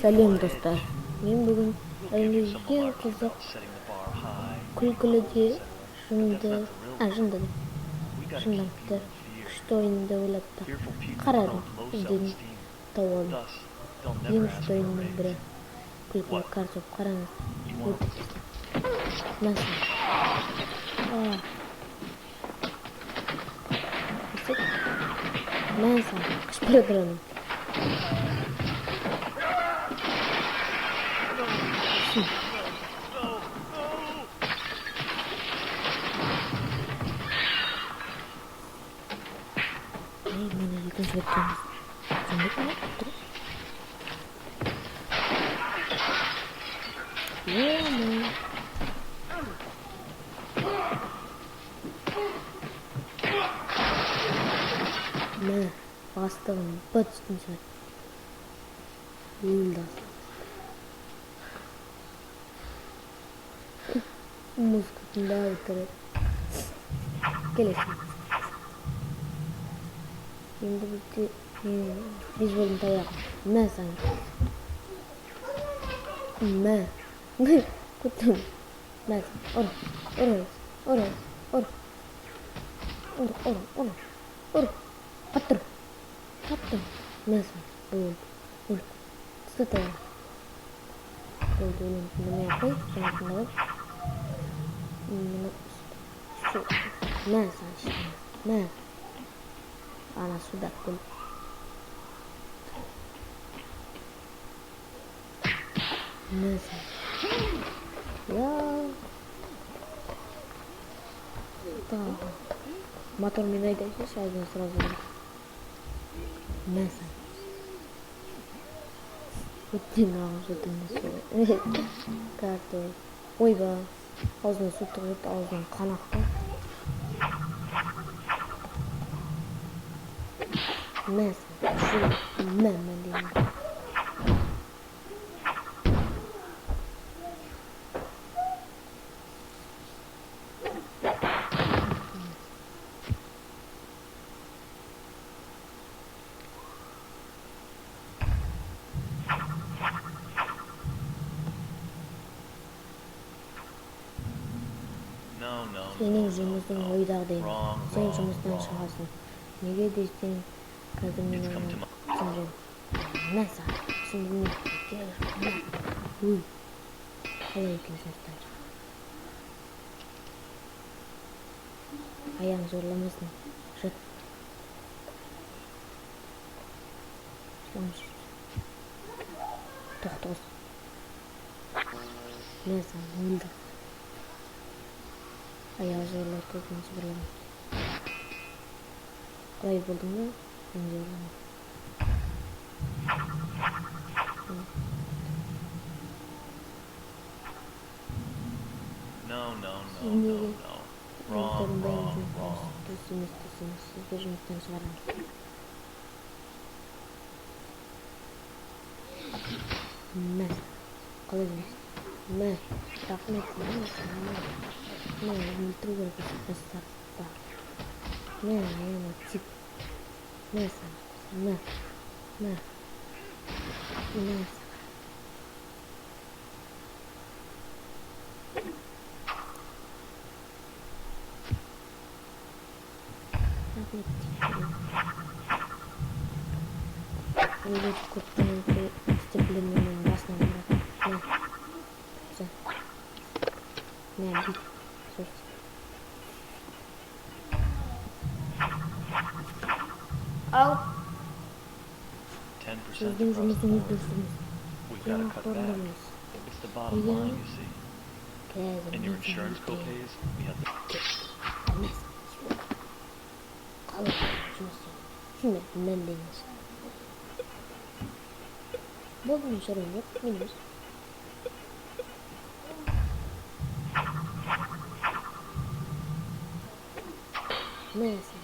Сәлем достар, мен бүгін әлемдегі ең қызық күлкілі шындықты күшті ойынды ойлап қарадым, іздедім, тауып алдым. Ең күшті ойынның бірі күлкілі картоп. Қараңыз, өтіп тастап мәсін мәсін қышпырып тұрады. Mana екінші рет келеміз. Жөндеп алып тұрып. Мә, бастығым быт үстін сәт. Өлді. Музыка тыңдап отырып. Келесің. Енді бізде бейсболдың таяғы. Мә саңыз. Мә. Күттім. Мә саңыз. Ұр. Қаттыр. Мә саңыз. Ұр. Түсті таяғы. Болды өлім. Мә қой. Жаңа тыңдап. Мә саңыз. Мә. Ана суда көл. Нәсі. Мотормен айдайсыз, айдан сразу. Нәсі. Өттен ағып жатырмыз. Картоп. Ойба. Аузына су тығып, аузынан қан ақты. Мәсі, мәмі деймін. Сенің жұмысың ойдағы деймін. Сен жұмыстан шығасың. Неге десең, қазір мен оны түсіндірем. Мәсі, түсіндірмей. Өй, қалай екен жұмыстан шыға. Аяң зорламасын. Жат. Тоқтығыз. Мәсі, өлді. Аяғы жорлар көзін жібірлемін. Қалай болдың ба? Мен жорлымын. Сізді жұмыстан шығарамын. Мәс, қалай емес? Мә, рахмет, Мә, өлтіру керек бастапта. Мә, аяма тип. Мә, мә. Мә, Ойлап көптен істеп білемін басына барады. Мә, бит. Ал. Сіздің жұмысыңыз дұрысыңыз. Ең қорындыңыз. Егер қалай жұмысың. Шынымен мәндеңіз. Болды мен шарам жоқ, мен өз. Мәсі.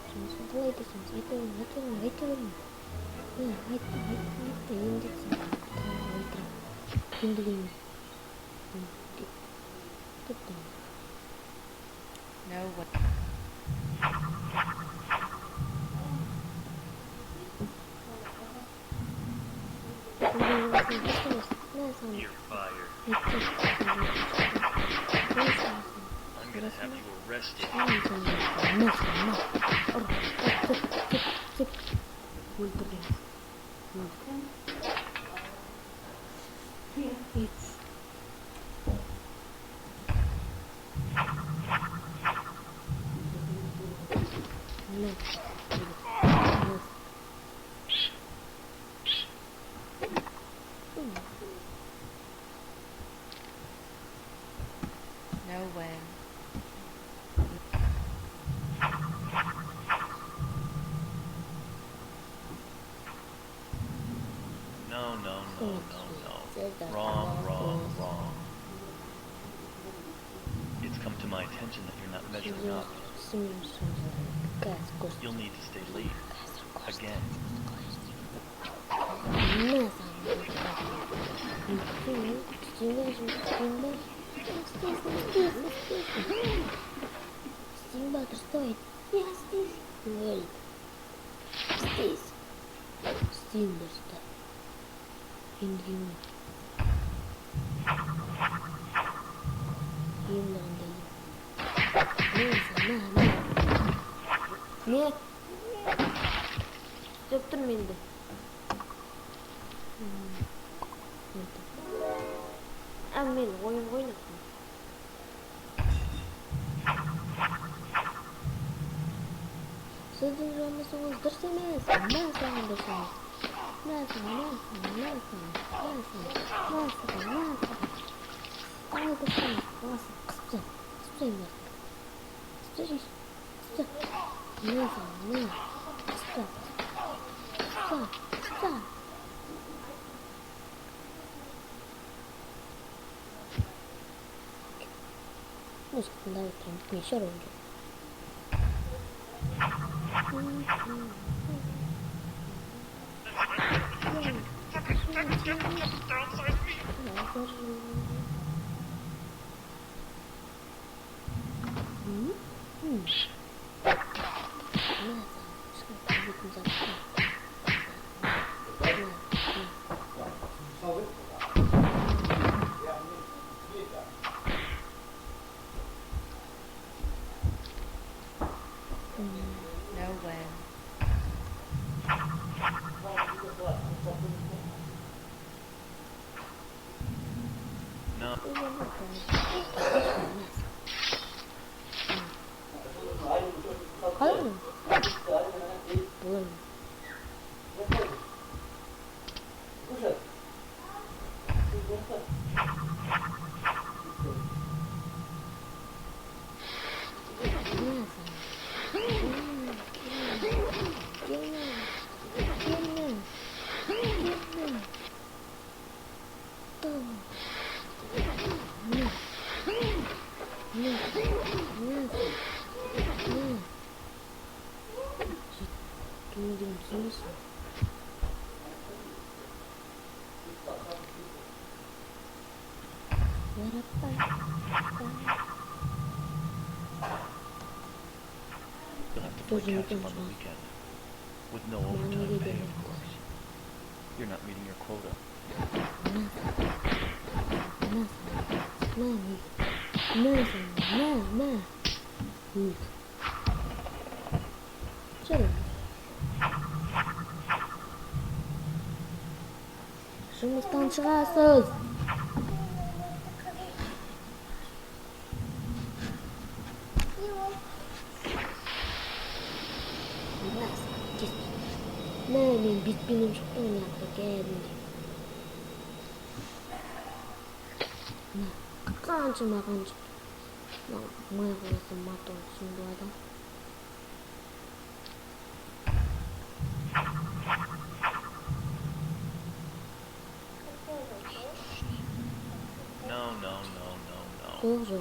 Жұмысын қалай десеңіз, айта бермін. Айтта, ендексің. Өлтірам. Ендігіміз. Тұттым. No, what? Thank you. You're fired. I'm gonna have you arrested. No way. No. Wrong. It's come to my attention that you're not measuring up. You'll need to stay late. Again. Стой. Я здесь. Ой. Здесь. Стильно стой. Индиан. Нет. Доктор менде. Мен ойын ойнаппын. Сіздің жұмысыңыз дұрыс емес. Мен саған дұрыс емес. Музыка давай прям еще раз. No way. No. You'll have to play catch up on the weekend. With no overtime pay, of course. You're not meeting your quota. Жұмыстан шығасыз. Мен битпенем шықтым, мына кәдімгі. Қанша маған шықты. Май қаласы матон түсінді адам.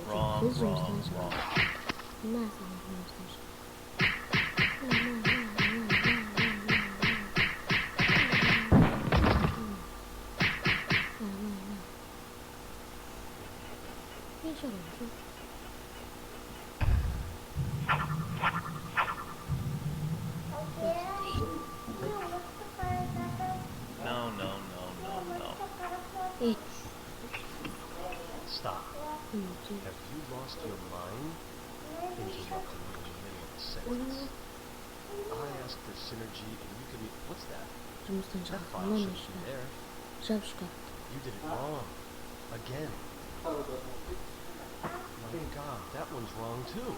Wrong. No. Eç. Stop. Have you lost your mind? Interrupting me in the middle of a sentence. I asked for synergy and you can... What's that? Жұмыстан That шығасың. file Мынаны shouldn't be шығар. there. Жап шкафты. You did it wrong. Again. My God, that one's wrong too.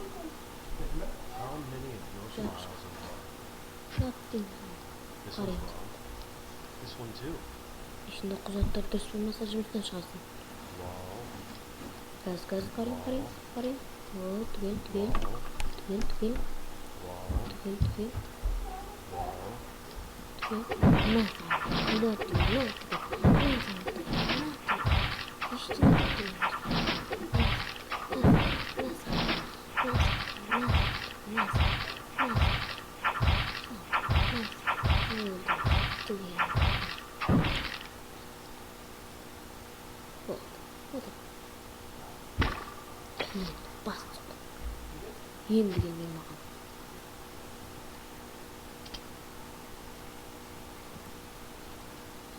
How many of your files are wrong? Жап деймін. This one's Қарайды. wrong. This one too. Ішінде құжаттар дұрыс болмаса жұмыстан шығасың. Wrong. Газ қарайын. О, түгел. Wrong. Түгел. Wrong. Түгел. Wrong. Енді келмей маған.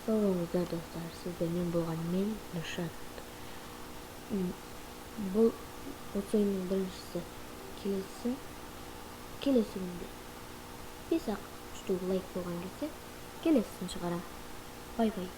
Саламатсыздар достар, сіздермен болған мен Нұршат. Бұл осы ойынның біріншісі. Келесі күнде 5-ақ штук лайк болған кезде келесісін шығарам. Бай-бай.